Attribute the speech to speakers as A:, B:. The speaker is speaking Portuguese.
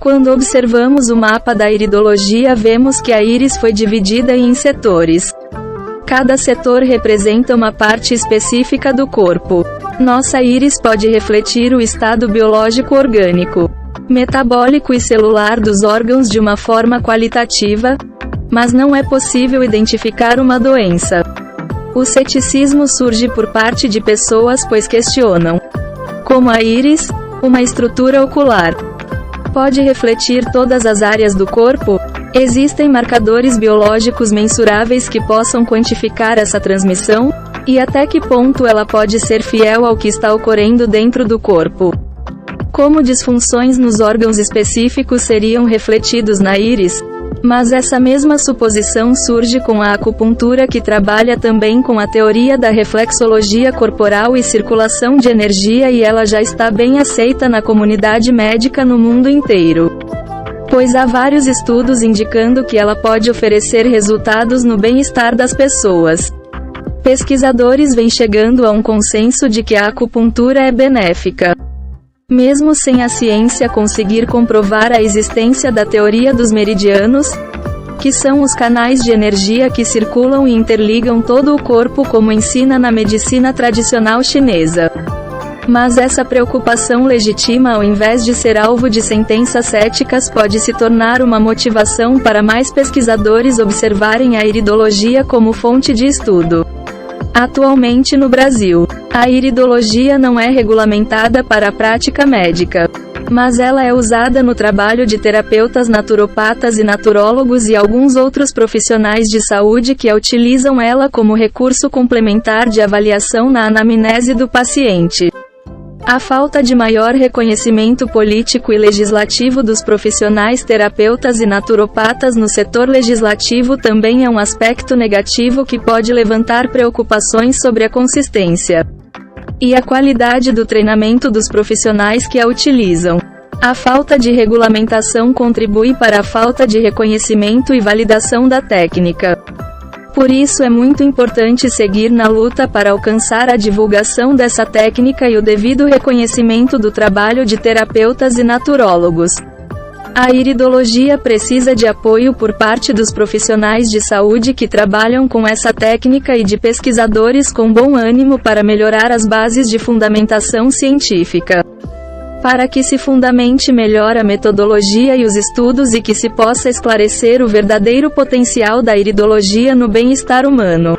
A: Quando observamos o mapa da iridologia, vemos que a íris foi dividida em setores. Cada setor representa uma parte específica do corpo. Nossa íris pode refletir o estado biológico orgânico, metabólico e celular dos órgãos de uma forma qualitativa, mas não é possível identificar uma doença. O ceticismo surge por parte de pessoas pois questionam como a íris, uma estrutura ocular, pode refletir todas as áreas do corpo? Existem marcadores biológicos mensuráveis que possam quantificar essa transmissão? E até que ponto ela pode ser fiel ao que está ocorrendo dentro do corpo? Como disfunções nos órgãos específicos seriam refletidos na íris? Mas essa mesma suposição surge com a acupuntura, que trabalha também com a teoria da reflexologia corporal e circulação de energia, e ela já está bem aceita na comunidade médica no mundo inteiro, pois há vários estudos indicando que ela pode oferecer resultados no bem-estar das pessoas. Pesquisadores vêm chegando a um consenso de que a acupuntura é benéfica, mesmo sem a ciência conseguir comprovar a existência da teoria dos meridianos, que são os canais de energia que circulam e interligam todo o corpo, como ensina na medicina tradicional chinesa. Mas essa preocupação legítima, ao invés de ser alvo de sentenças céticas, pode se tornar uma motivação para mais pesquisadores observarem a iridologia como fonte de estudo. Atualmente no Brasil, a iridologia não é regulamentada para a prática médica, mas ela é usada no trabalho de terapeutas naturopatas e naturólogos e alguns outros profissionais de saúde que a utilizam ela como recurso complementar de avaliação na anamnese do paciente. A falta de maior reconhecimento político e legislativo dos profissionais terapeutas e naturopatas no setor legislativo também é um aspecto negativo que pode levantar preocupações sobre a consistência e a qualidade do treinamento dos profissionais que a utilizam. A falta de regulamentação contribui para a falta de reconhecimento e validação da técnica. Por isso é muito importante seguir na luta para alcançar a divulgação dessa técnica e o devido reconhecimento do trabalho de terapeutas e naturólogos. A iridologia precisa de apoio por parte dos profissionais de saúde que trabalham com essa técnica e de pesquisadores com bom ânimo para melhorar as bases de fundamentação científica, para que se fundamente melhor a metodologia e os estudos e que se possa esclarecer o verdadeiro potencial da iridologia no bem-estar humano.